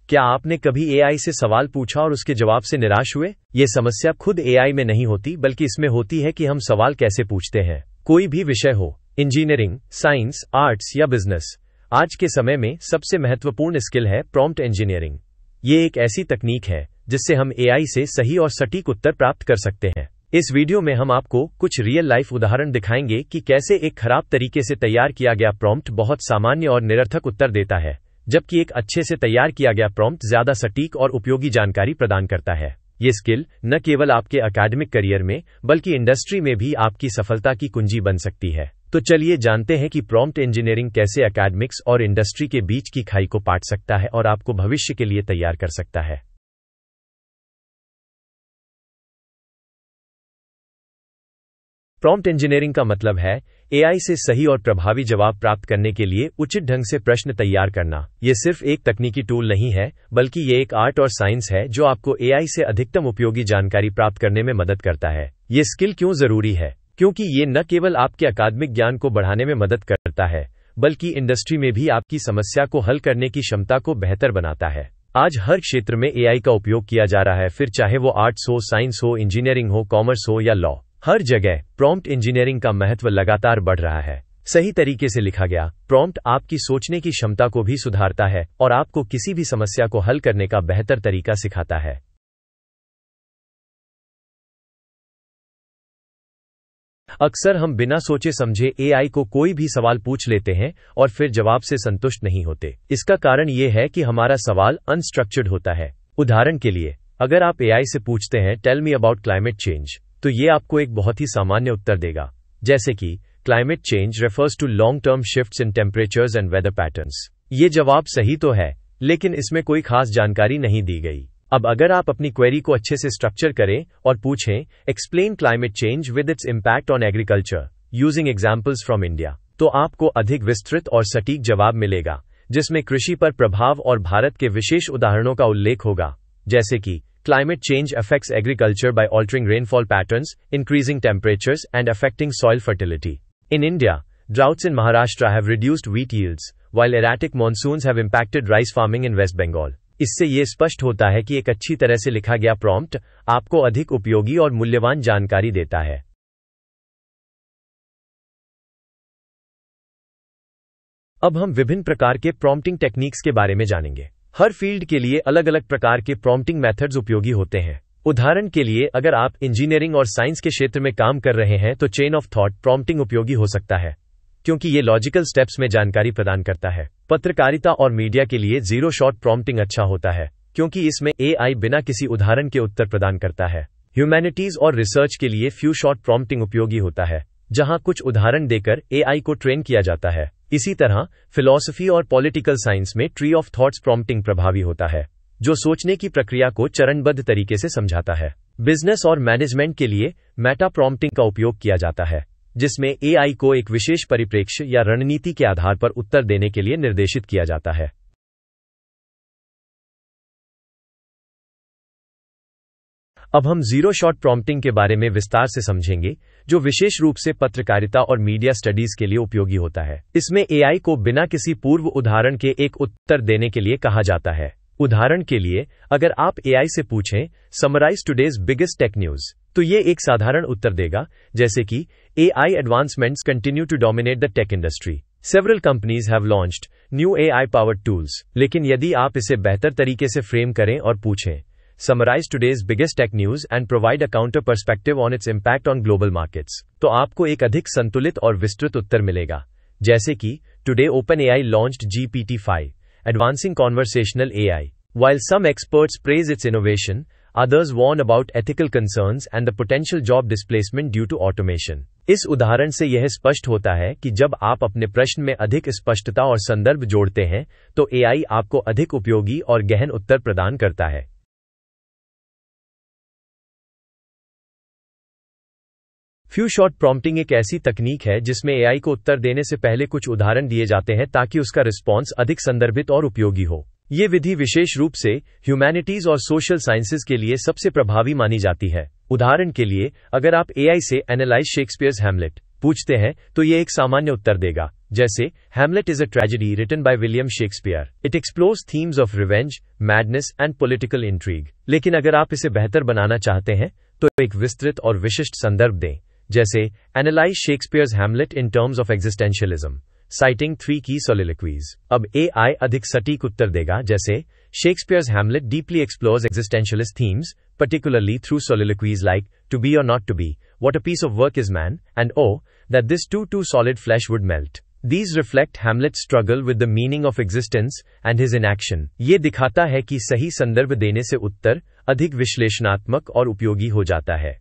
क्या आपने कभी एआई से सवाल पूछा और उसके जवाब से निराश हुए? ये समस्या खुद एआई में नहीं होती, बल्कि इसमें होती है कि हम सवाल कैसे पूछते हैं। कोई भी विषय हो, इंजीनियरिंग, साइंस, आर्ट्स या बिजनेस, आज के समय में सबसे महत्वपूर्ण स्किल है प्रॉम्प्ट इंजीनियरिंग। ये एक ऐसी तकनीक है जिससे हम एआई से सही और सटीक उत्तर प्राप्त कर सकते हैं। इस वीडियो में हम आपको कुछ रियल लाइफ उदाहरण दिखाएंगे कि कैसे एक खराब तरीके से तैयार किया गया प्रॉम्प्ट बहुत सामान्य और निरर्थक उत्तर देता है, जबकि एक अच्छे से तैयार किया गया प्रॉम्प्ट ज्यादा सटीक और उपयोगी जानकारी प्रदान करता है। ये स्किल न केवल आपके एकेडमिक करियर में बल्कि इंडस्ट्री में भी आपकी सफलता की कुंजी बन सकती है। तो चलिए जानते हैं कि प्रॉम्प्ट इंजीनियरिंग कैसे एकेडमिक्स और इंडस्ट्री के बीच की खाई को पाट सकता है और आपको भविष्य के लिए तैयार कर सकता है। प्रॉम्प्ट इंजीनियरिंग का मतलब है एआई से सही और प्रभावी जवाब प्राप्त करने के लिए उचित ढंग से प्रश्न तैयार करना। यह सिर्फ एक तकनीकी टूल नहीं है, बल्कि ये एक आर्ट और साइंस है जो आपको एआई से अधिकतम उपयोगी जानकारी प्राप्त करने में मदद करता है। ये स्किल क्यों जरूरी है? क्योंकि ये न केवल आपके अकादमिक ज्ञान को बढ़ाने में मदद करता है, बल्कि इंडस्ट्री में भी आपकी समस्या को हल करने की क्षमता को बेहतर बनाता है। आज हर क्षेत्र में एआई का उपयोग किया जा रहा है, फिर चाहे वो आर्ट्स हो, साइंस हो, इंजीनियरिंग हो, कॉमर्स हो या लॉ। हर जगह प्रॉम्प्ट इंजीनियरिंग का महत्व लगातार बढ़ रहा है। सही तरीके से लिखा गया प्रॉम्प्ट आपकी सोचने की क्षमता को भी सुधारता है और आपको किसी भी समस्या को हल करने का बेहतर तरीका सिखाता है। अक्सर हम बिना सोचे समझे एआई को कोई भी सवाल पूछ लेते हैं और फिर जवाब से संतुष्ट नहीं होते। इसका कारण ये है कि हमारा सवाल अनस्ट्रक्चर्ड होता है। उदाहरण के लिए, अगर आप एआई से पूछते हैं tell me about climate change, तो ये आपको एक बहुत ही सामान्य उत्तर देगा, जैसे कि climate change refers to long term shifts in temperatures and weather patterns. ये जवाब सही तो है, लेकिन इसमें कोई खास जानकारी नहीं दी गई। अब अगर आप अपनी क्वेरी को अच्छे से स्ट्रक्चर करें और पूछें explain climate change with its impact on agriculture using examples from India, तो आपको अधिक विस्तृत और सटीक जवाब मिलेगा, जिसमें कृषि पर प्रभाव और भारत के विशेष उदाहरणों का उल्लेख होगा, जैसे कि Climate change affects agriculture by altering rainfall patterns, increasing temperatures, and affecting soil fertility. In India, droughts in Maharashtra have reduced wheat yields, while erratic monsoons have impacted rice farming in West Bengal. इससे ये स्पष्ट होता है कि एक अच्छी तरह से लिखा गया प्रॉम्प्ट आपको अधिक उपयोगी और मूल्यवान जानकारी देता है। अब हम विभिन्न प्रकार के प्रॉम्प्टिंग टेक्निक्स के बारे में जानेंगे। हर फील्ड के लिए अलग अलग प्रकार के प्रॉम्प्टिंग मेथड्स उपयोगी होते हैं। उदाहरण के लिए, अगर आप इंजीनियरिंग और साइंस के क्षेत्र में काम कर रहे हैं तो चेन ऑफ थॉट प्रॉम्प्टिंग उपयोगी हो सकता है, क्योंकि ये लॉजिकल स्टेप्स में जानकारी प्रदान करता है। पत्रकारिता और मीडिया के लिए जीरो शॉट प्रॉम्प्टिंग अच्छा होता है, क्योंकि इसमें एआई बिना किसी उदाहरण के उत्तर प्रदान करता है। ह्यूमैनिटीज और रिसर्च के लिए फ्यू शॉट प्रॉम्प्टिंग उपयोगी होता है, जहां कुछ उदाहरण देकर एआई को ट्रेन किया जाता है। इसी तरह फिलॉसफी और पॉलिटिकल साइंस में ट्री ऑफ थॉट्स प्रॉम्प्टिंग प्रभावी होता है, जो सोचने की प्रक्रिया को चरणबद्ध तरीके से समझाता है। बिजनेस और मैनेजमेंट के लिए मेटा प्रॉम्प्टिंग का उपयोग किया जाता है, जिसमें एआई को एक विशेष परिप्रेक्ष्य या रणनीति के आधार पर उत्तर देने के लिए निर्देशित किया जाता है। अब हम जीरो शॉट प्रॉम्प्टिंग के बारे में विस्तार से समझेंगे, जो विशेष रूप से पत्रकारिता और मीडिया स्टडीज के लिए उपयोगी होता है। इसमें एआई को बिना किसी पूर्व उदाहरण के एक उत्तर देने के लिए कहा जाता है। उदाहरण के लिए, अगर आप एआई से पूछें summarize today's biggest tech news, तो ये एक साधारण उत्तर देगा, जैसे कि AI advancements continue to dominate the tech industry, several companies have launched new AI powered tools. लेकिन यदि आप इसे बेहतर तरीके से फ्रेम करें और पूछें Summarize today's biggest tech news and provide a counter perspective on its impact on global markets, तो आपको एक अधिक संतुलित और विस्तृत उत्तर मिलेगा, जैसे कि Today OpenAI launched GPT-5, advancing conversational AI. While some experts praise its innovation, others warn about ethical concerns and the potential job displacement due to automation. इस उदाहरण से यह स्पष्ट होता है कि जब आप अपने प्रश्न में अधिक स्पष्टता और संदर्भ जोड़ते हैं, तो एआई आपको अधिक उपयोगी और गहन उत्तर प्रदान करता है। फ्यू शॉट प्रॉम्प्टिंग एक ऐसी तकनीक है जिसमें एआई को उत्तर देने से पहले कुछ उदाहरण दिए जाते हैं ताकि उसका रिस्पॉन्स अधिक संदर्भित और उपयोगी हो। ये विधि विशेष रूप से ह्यूमैनिटीज और सोशल साइंसेज के लिए सबसे प्रभावी मानी जाती है। उदाहरण के लिए, अगर आप एआई से एनालाइज शेक्सपियर्स हैमलेट पूछते हैं तो ये एक सामान्य उत्तर देगा, जैसे Hamlet is a tragedy written by William Shakespeare. It explores themes of revenge, madness and political intrigue. लेकिन अगर आप इसे बेहतर बनाना चाहते हैं तो एक विस्तृत और विशिष्ट संदर्भ दें, जैसे analyse Shakespeare's Hamlet in terms of existentialism, citing 3 key soliloquies। अब AI अधिक सटीक उत्तर देगा, जैसे Shakespeare's Hamlet deeply explores existentialist themes, particularly through soliloquies like to be or not to be, what a piece of work is man, and oh, that this too solid flesh would melt। These reflect Hamlet's struggle with the meaning of existence and his inaction। ये दिखाता है कि सही संदर्भ देने से उत्तर अधिक विश्लेषणात्मक और उपयोगी हो जाता है।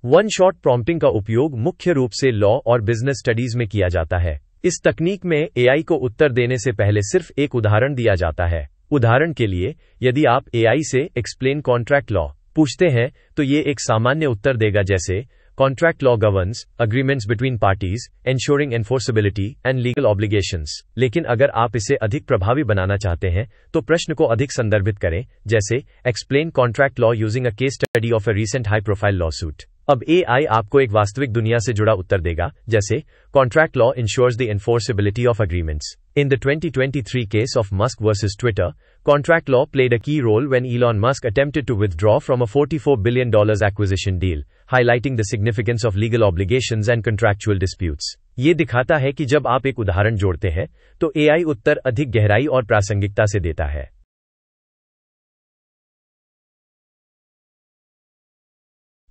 वन शॉट प्रॉम्प्टिंग का उपयोग मुख्य रूप से लॉ और बिजनेस स्टडीज में किया जाता है। इस तकनीक में एआई को उत्तर देने से पहले सिर्फ एक उदाहरण दिया जाता है। उदाहरण के लिए, यदि आप एआई से एक्सप्लेन कॉन्ट्रैक्ट लॉ पूछते हैं तो ये एक सामान्य उत्तर देगा, जैसे contract law governs agreements between parties ensuring enforceability and legal obligations. लेकिन अगर आप इसे अधिक प्रभावी बनाना चाहते हैं तो प्रश्न को अधिक संदर्भित करें, जैसे explain contract law using a case study of a recent high profile lawsuit. अब एआई आपको एक वास्तविक दुनिया से जुड़ा उत्तर देगा, जैसे contract law ensures the enforceability of agreements. In the 2023 case of Musk versus Twitter, contract law played a key role when Elon Musk attempted to withdraw from a $44 billion acquisition deal, highlighting the significance of legal obligations and contractual disputes। ये दिखाता है कि जब आप एक उदाहरण जोड़ते हैं तो एआई उत्तर अधिक गहराई और प्रासंगिकता से देता है।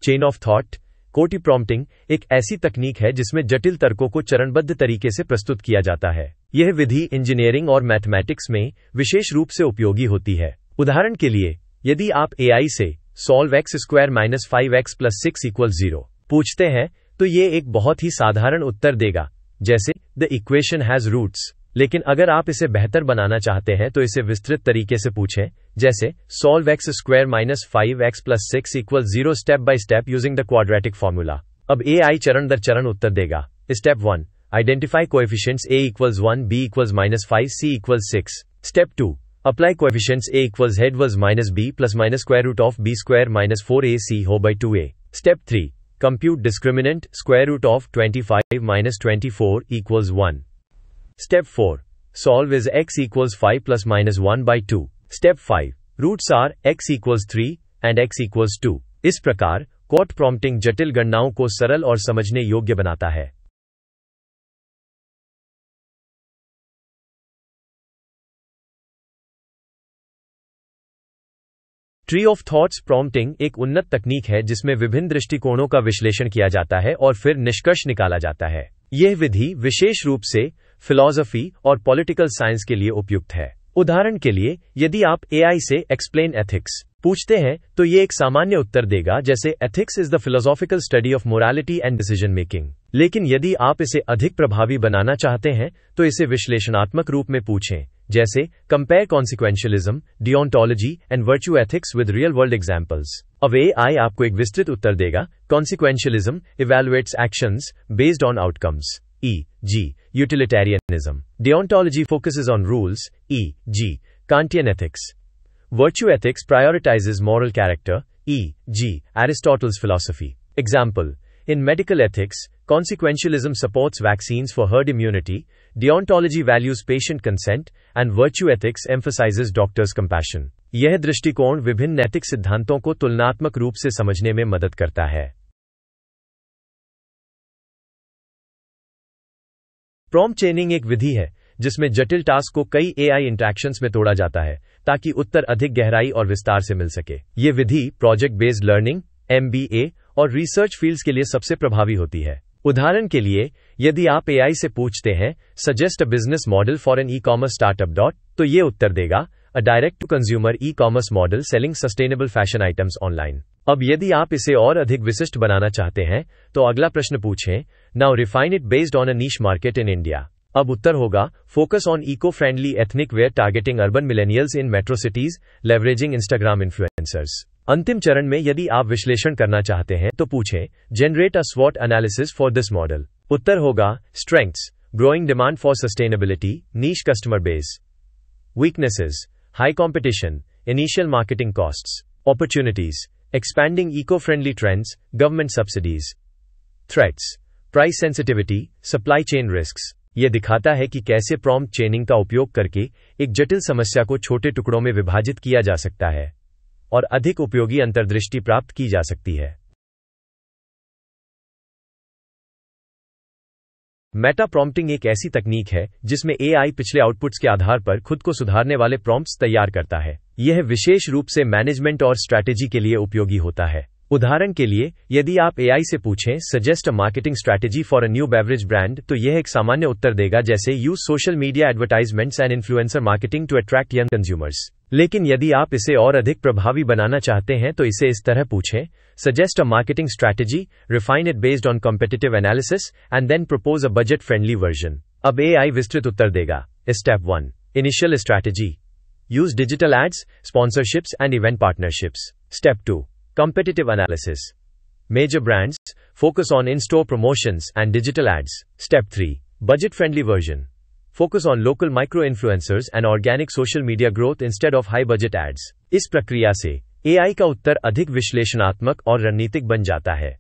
चेन ऑफ थॉट कोटि प्रॉम्प्टिंग एक ऐसी तकनीक है जिसमें जटिल तर्कों को चरणबद्ध तरीके से प्रस्तुत किया जाता है। यह विधि इंजीनियरिंग और मैथमेटिक्स में विशेष रूप से उपयोगी होती है। उदाहरण के लिए, यदि आप एआई से solve x square minus 5x plus 6 equal 0 पूछते हैं तो यह एक बहुत ही साधारण उत्तर देगा, जैसे द इक्वेशन हैज रूट्स। लेकिन अगर आप इसे बेहतर बनाना चाहते हैं तो इसे विस्तृत तरीके से पूछें, जैसे solve x square minus 5x plus 6 equal 0 step by step using the quadratic formula. अब एआई चरण दर चरण उत्तर देगा। Step 1, identify coefficients a equals 1, b equals minus 5, c equals 6। Step 2, apply coefficients a equals head was minus b plus minus square root of b square minus 4ac हो by 2a। Step 3, compute discriminant square root of 25 minus 24 equals 1। Step 4, solve is x equals 5 plus minus 1 by 2। Step 5, roots are x equals 3 and x equals 2। इस प्रकार क्वॉट prompting जटिल गणनाओं को सरल और समझने योग्य बनाता है। ट्री ऑफ थॉट्स प्रॉम्प्टिंग एक उन्नत तकनीक है जिसमें विभिन्न दृष्टिकोणों का विश्लेषण किया जाता है और फिर निष्कर्ष निकाला जाता है। यह विधि विशेष रूप से फिलॉसफी और पॉलिटिकल साइंस के लिए उपयुक्त है। उदाहरण के लिए, यदि आप एआई से एक्सप्लेन एथिक्स पूछते हैं तो यह एक सामान्य उत्तर देगा, जैसे ethics is the philosophical study of morality and decision making. लेकिन यदि आप इसे अधिक प्रभावी बनाना चाहते हैं तो इसे विश्लेषणात्मक रूप में पूछें, जैसे compare consequentialism, deontology and virtue ethics with real world examples. अब एआई आपको एक विस्तृत उत्तर देगा। Consequentialism evaluates actions based on outcomes, e.g. utilitarianism. Deontology focuses on rules, e.g. Kantian ethics. Virtue ethics prioritizes moral character, e.g. Aristotle's philosophy. Example, in medical ethics, consequentialism supports vaccines for herd immunity, deontology values patient consent, and virtue ethics emphasizes doctors' compassion. यह दृष्टिकोण विभिन्न नैतिक सिद्धांतों को तुलनात्मक रूप से समझने में मदद करता है। प्रॉम्प्ट चेनिंग एक विधि है जिसमें जटिल टास्क को कई एआई इंटरैक्शंस में तोड़ा जाता है ताकि उत्तर अधिक गहराई और विस्तार से मिल सके। यह विधि प्रोजेक्ट बेस्ड लर्निंग, एमबीए और रिसर्च फील्ड्स के लिए सबसे प्रभावी होती है। उदाहरण के लिए, यदि आप एआई से पूछते हैं suggest a business model for an e-commerce startup तो ये उत्तर देगा a direct to consumer e-commerce model selling sustainable fashion items online. अब यदि आप इसे और अधिक विशिष्ट बनाना चाहते हैं तो अगला प्रश्न पूछें, now refine it based on a niche market in India. अब उत्तर होगा focus on eco friendly ethnic wear targeting urban millennials in metro cities leveraging Instagram influencers. अंतिम चरण में यदि आप विश्लेषण करना चाहते हैं तो पूछें जनरेट अ स्वॉट एनालिसिस फॉर दिस मॉडल। उत्तर होगा strengths, growing demand for sustainability, niche customer base. Weaknesses, high competition, initial marketing costs. Opportunities, Expanding eco-friendly trends, government subsidies. Threats, price sensitivity, supply chain risks. यह दिखाता है कि कैसे prompt चेनिंग का उपयोग करके एक जटिल समस्या को छोटे टुकड़ों में विभाजित किया जा सकता है और अधिक उपयोगी अंतर्दृष्टि प्राप्त की जा सकती है। मेटा प्रॉम्प्टिंग एक ऐसी तकनीक है जिसमें एआई पिछले आउटपुट्स के आधार पर खुद को सुधारने वाले प्रॉम्प्ट्स तैयार करता है। यह विशेष रूप से मैनेजमेंट और स्ट्रैटेजी के लिए उपयोगी होता है। उदाहरण के लिए, यदि आप एआई से पूछें suggest a marketing strategy for a new beverage brand, तो यह एक सामान्य उत्तर देगा जैसे use social media advertisements and influencer marketing to attract young consumers. लेकिन यदि आप इसे और अधिक प्रभावी बनाना चाहते हैं तो इसे इस तरह पूछें, suggest a marketing strategy, refine it based on competitive analysis, and then propose a budget-friendly version. अब AI विस्तृत उत्तर देगा। Step 1. Initial strategy. Use digital ads, sponsorships and event partnerships. Step 2. Competitive analysis. Major brands, focus on in-store promotions and digital ads. Step 3. Budget-friendly version. Focus on local micro-influencers and organic social media growth instead of high-budget ads. इस प्रक्रिया से AI का उत्तर अधिक विश्लेषणात्मक और रणनीतिक बन जाता है।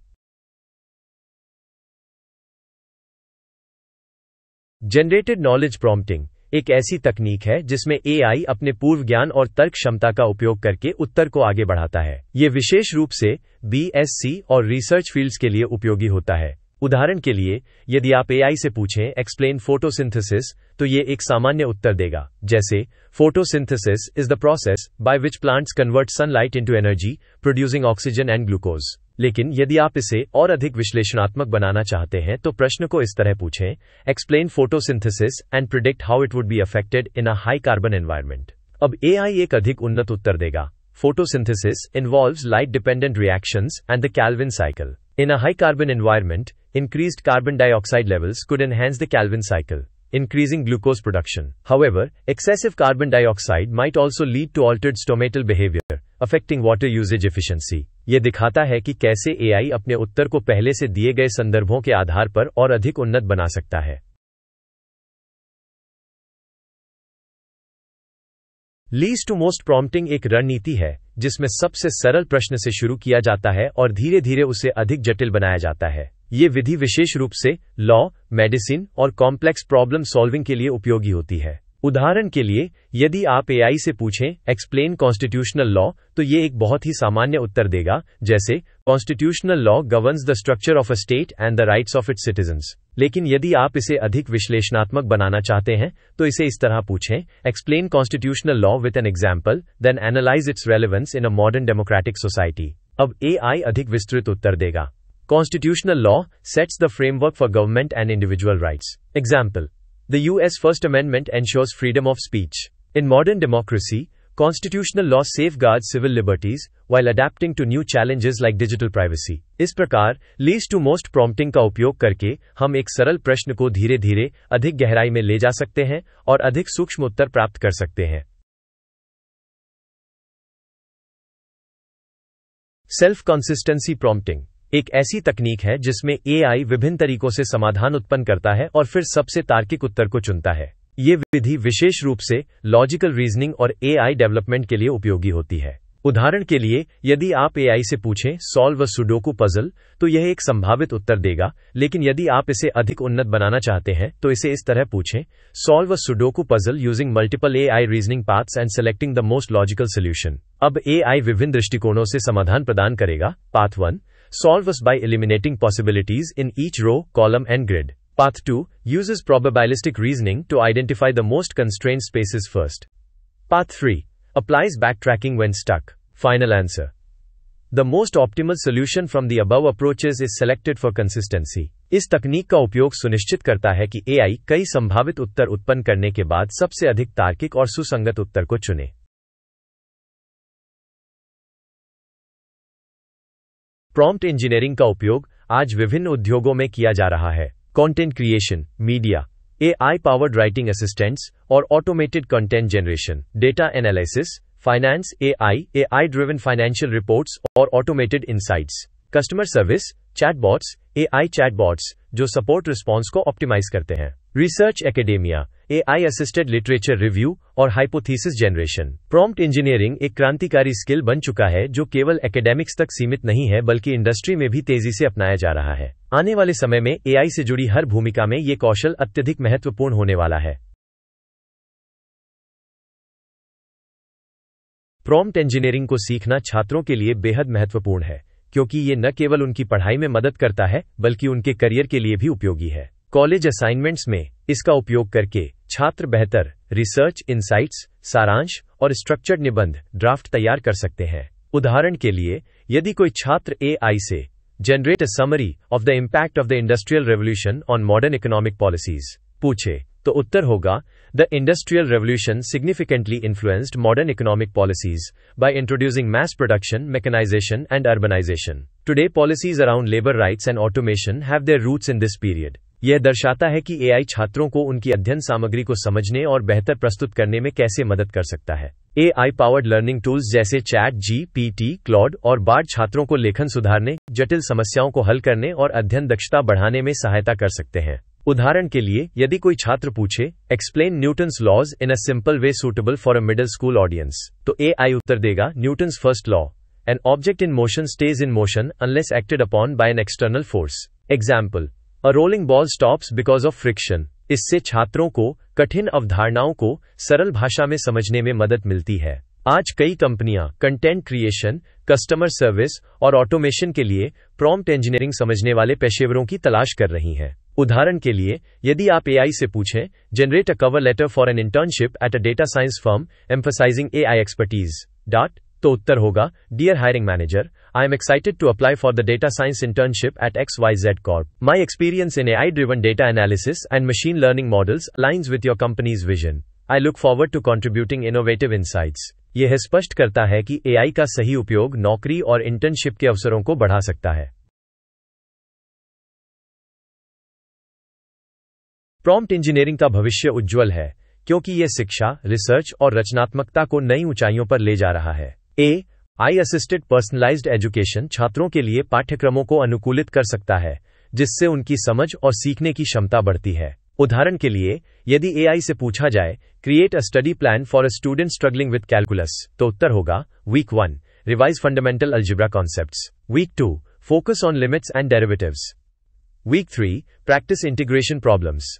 जनरेटेड नॉलेज प्रॉम्प्टिंग एक ऐसी तकनीक है जिसमें एआई अपने पूर्व ज्ञान और तर्क क्षमता का उपयोग करके उत्तर को आगे बढ़ाता है। यह विशेष रूप से बीएससी और रिसर्च फील्ड्स के लिए उपयोगी होता है। उदाहरण के लिए, यदि आप एआई से पूछें एक्सप्लेन फोटोसिंथेसिस, तो ये एक सामान्य उत्तर देगा जैसे photosynthesis is the process by which plants convert sunlight into energy producing oxygen and glucose. लेकिन यदि आप इसे और अधिक विश्लेषणात्मक बनाना चाहते हैं तो प्रश्न को इस तरह पूछें, explain photosynthesis and predict how it would be affected in a high carbon environment. अब एआई एक अधिक उन्नत उत्तर देगा, photosynthesis involves light dependent reactions and the Calvin cycle. In a high carbon environment, increased carbon dioxide levels could enhance the Calvin cycle, increasing glucose production. However, excessive carbon dioxide might also lead to altered stomatal behavior, affecting water usage efficiency. यह दिखाता है कि कैसे AI अपने उत्तर को पहले से दिए गए संदर्भों के आधार पर और अधिक उन्नत बना सकता है। लीस्ट टू मोस्ट प्रॉम्प्टिंग एक रणनीति है जिसमें सबसे सरल प्रश्न से शुरू किया जाता है और धीरे धीरे उसे अधिक जटिल बनाया जाता है। ये विधि विशेष रूप से लॉ, मेडिसिन और कॉम्प्लेक्स प्रॉब्लम सॉल्विंग के लिए उपयोगी होती है। उदाहरण के लिए, यदि आप एआई से पूछें एक्सप्लेन कॉन्स्टिट्यूशनल लॉ, तो ये एक बहुत ही सामान्य उत्तर देगा जैसे constitutional law governs the structure of a state and the rights of its citizens. लेकिन यदि आप इसे अधिक विश्लेषणात्मक बनाना चाहते हैं तो इसे इस तरह पूछें, explain constitutional law with an example, then analyze its relevance in a modern democratic society. अब एआई अधिक विस्तृत उत्तर देगा, constitutional law sets the framework for government and individual rights. Example, The U.S. First Amendment ensures freedom of speech. In modern democracy, constitutional law safeguards civil liberties while adapting to new challenges like digital privacy. इस प्रकार least to most prompting का उपयोग करके हम एक सरल प्रश्न को धीरे धीरे अधिक गहराई में ले जा सकते हैं और अधिक सूक्ष्म उत्तर प्राप्त कर सकते हैं। सेल्फ कंसिस्टेंसी प्रॉम्प्टिंग एक ऐसी तकनीक है जिसमें एआई विभिन्न तरीकों से समाधान उत्पन्न करता है और फिर सबसे तार्किक उत्तर को चुनता है। ये विधि विशेष रूप से लॉजिकल रीजनिंग और एआई डेवलपमेंट के लिए उपयोगी होती है। उदाहरण के लिए, यदि आप एआई से पूछें सॉल्व अ सुडोकू पजल, तो यह एक संभावित उत्तर देगा, लेकिन यदि आप इसे अधिक उन्नत बनाना चाहते हैं तो इसे इस तरह पूछें, solve a sudoku puzzle using multiple AI reasoning paths and selecting the most logical solution. अब एआई विभिन्न दृष्टिकोणों से समाधान प्रदान करेगा। Path 1, solve us by eliminating possibilities in each row, column and grid. Path 2 uses probabilistic reasoning to identify the most constrained spaces first. Path 3 applies backtracking when stuck. Final answer. The most optimal solution from the above approaches is selected for consistency. इस तकनीक का उपयोग सुनिश्चित करता है कि AI कई संभावित उत्तर उत्पन्न करने के बाद सबसे अधिक तार्किक और सुसंगत उत्तर को चुने। प्रॉम्प्ट इंजीनियरिंग का उपयोग आज विभिन्न उद्योगों में किया जा रहा है। Content creation, media, AI powered writing assistants और automated content generation, data analysis, finance, AI driven financial reports और automated insights. Customer service chatbots, AI chatbots जो सपोर्ट रिस्पॉन्स को ऑप्टिमाइज करते हैं। Research academia, AI assisted literature review और hypothesis generation. Prompt engineering एक क्रांतिकारी skill बन चुका है जो केवल एकेडेमिक्स तक सीमित नहीं है बल्कि इंडस्ट्री में भी तेजी से अपनाया जा रहा है। आने वाले समय में एआई से जुड़ी हर भूमिका में ये कौशल अत्यधिक महत्वपूर्ण होने वाला है। प्रॉम्प्ट इंजीनियरिंग को सीखना छात्रों के लिए बेहद महत्वपूर्ण है क्योंकि ये न केवल उनकी पढ़ाई में मदद करता है बल्कि उनके करियर के लिए भी उपयोगी है। कॉलेज असाइनमेंट्स में इसका उपयोग करके छात्र बेहतर रिसर्च इनसाइट्स, सारांश और स्ट्रक्चर्ड निबंध ड्राफ्ट तैयार कर सकते हैं। उदाहरण के लिए, यदि कोई छात्र एआई से generate a summary of the impact of the industrial revolution on modern economic policies पूछे तो उत्तर होगा the industrial revolution significantly influenced modern economic policies by introducing mass production, mechanization and urbanization. Today policies around labour rights and automation have their roots in this period. यह दर्शाता है कि AI छात्रों को उनकी अध्ययन सामग्री को समझने और बेहतर प्रस्तुत करने में कैसे मदद कर सकता है। एआई पावर्ड लर्निंग टूल्स जैसे चैट जीपीटी, क्लॉड और बार्ड छात्रों को लेखन सुधारने, जटिल समस्याओं को हल करने और अध्ययन दक्षता बढ़ाने में सहायता कर सकते हैं। उदाहरण के लिए, यदि कोई छात्र पूछे explain Newton's laws in a simple way suitable for a middle school audience, तो एआई उत्तर देगा Newton's first law, an object in motion stays in motion unless acted upon by an external force. Example, a rolling ball stops because of friction. इससे छात्रों को कठिन अवधारणाओं को सरल भाषा में समझने में मदद मिलती है। आज कई कंपनियां कंटेंट क्रिएशन, कस्टमर सर्विस और ऑटोमेशन के लिए प्रॉम्प्ट इंजीनियरिंग समझने वाले पेशेवरों की तलाश कर रही हैं। उदाहरण के लिए, यदि आप एआई से पूछें generate a cover letter for an internship at a data science firm emphasizing AI expertise तो उत्तर होगा dear hiring manager, I am excited to apply for the data science internship at XYZ Corp. My experience in AI-driven data analysis and machine learning models aligns with your company's vision. I look forward to contributing innovative insights. यह स्पष्ट करता है कि AI का सही उपयोग नौकरी और इंटर्नशिप के अवसरों को बढ़ा सकता है। प्रॉम्प्ट इंजीनियरिंग का भविष्य उज्ज्वल है क्योंकि यह शिक्षा, रिसर्च और रचनात्मकता को नई ऊंचाइयों पर ले जा रहा है। एआई असिस्टेड पर्सनलाइज्ड एजुकेशन छात्रों के लिए पाठ्यक्रमों को अनुकूलित कर सकता है जिससे उनकी समझ और सीखने की क्षमता बढ़ती है। उदाहरण के लिए, यदि एआई से पूछा जाए create a study plan for a student struggling with calculus, तो उत्तर होगा week 1 revise fundamental algebra concepts, week 2 focus on limits and derivatives, week 3 practice integration problems,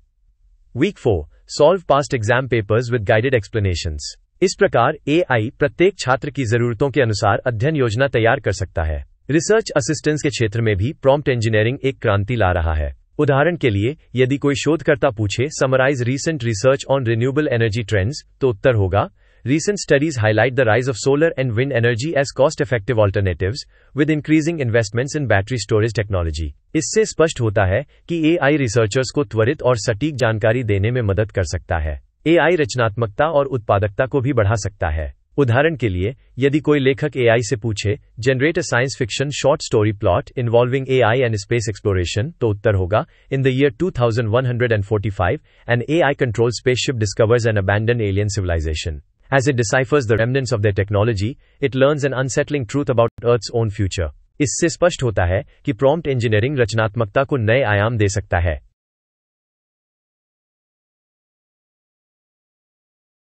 week 4 solve past exam papers with guided explanations. इस प्रकार AI प्रत्येक छात्र की जरूरतों के अनुसार अध्ययन योजना तैयार कर सकता है। रिसर्च असिस्टेंस के क्षेत्र में भी प्रॉम्प्ट इंजीनियरिंग एक क्रांति ला रहा है। उदाहरण के लिए, यदि कोई शोधकर्ता पूछे summarize recent research on renewable energy trends, तो उत्तर होगा recent studies highlight the rise of solar and wind energy as cost effective alternatives with increasing investments in battery storage technology. इससे स्पष्ट होता है कि एआई रिसर्चर्स को त्वरित और सटीक जानकारी देने में मदद कर सकता है। एआई रचनात्मकता और उत्पादकता को भी बढ़ा सकता है। उदाहरण के लिए, यदि कोई लेखक एआई से पूछे generate a science fiction short story plot involving AI and space exploration, तो उत्तर होगा in the year 2145 an AI control spaceship discovers an abandon alien civilization. As it deciphers the remnants of their technology, it learns an unsettling truth about Earth's own future. इससे स्पष्ट होता है कि prompt engineering रचनात्मकता को नए आयाम दे सकता है।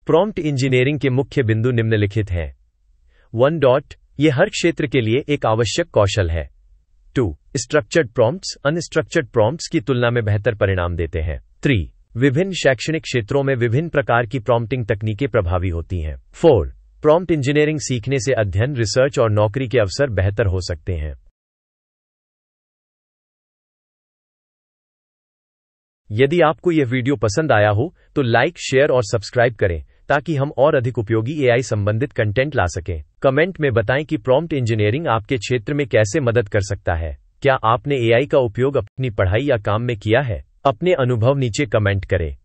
प्रॉम्प्ट इंजीनियरिंग के मुख्य बिंदु निम्नलिखित हैं। 1. यह हर क्षेत्र के लिए एक आवश्यक कौशल है। 2. स्ट्रक्चर्ड प्रॉम्प्ट्स अनस्ट्रक्चर्ड प्रॉम्प्ट्स की तुलना में बेहतर परिणाम देते हैं। 3. विभिन्न शैक्षणिक क्षेत्रों में विभिन्न प्रकार की प्रॉम्प्टिंग तकनीकें प्रभावी होती हैं। 4. प्रॉम्प्ट इंजीनियरिंग सीखने से अध्ययन, रिसर्च और नौकरी के अवसर बेहतर हो सकते हैं। यदि आपको यह वीडियो पसंद आया हो तो लाइक, शेयर और सब्सक्राइब करें ताकि हम और अधिक उपयोगी एआई संबंधित कंटेंट ला सकें। कमेंट में बताएं कि प्रॉम्प्ट इंजीनियरिंग आपके क्षेत्र में कैसे मदद कर सकता है। क्या आपने एआई का उपयोग अपनी पढ़ाई या काम में किया है? अपने अनुभव नीचे कमेंट करें।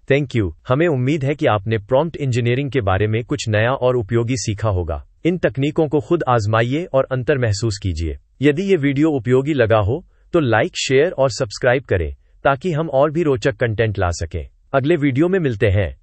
Thank you. हमें उम्मीद है कि आपने प्रॉम्प्ट इंजीनियरिंग के बारे में कुछ नया और उपयोगी सीखा होगा। इन तकनीकों को खुद आजमाइए और अंतर महसूस कीजिए। यदि ये वीडियो उपयोगी लगा हो तो लाइक, शेयर और सब्सक्राइब करें ताकि हम और भी रोचक कंटेंट ला सकें। अगले वीडियो में मिलते हैं।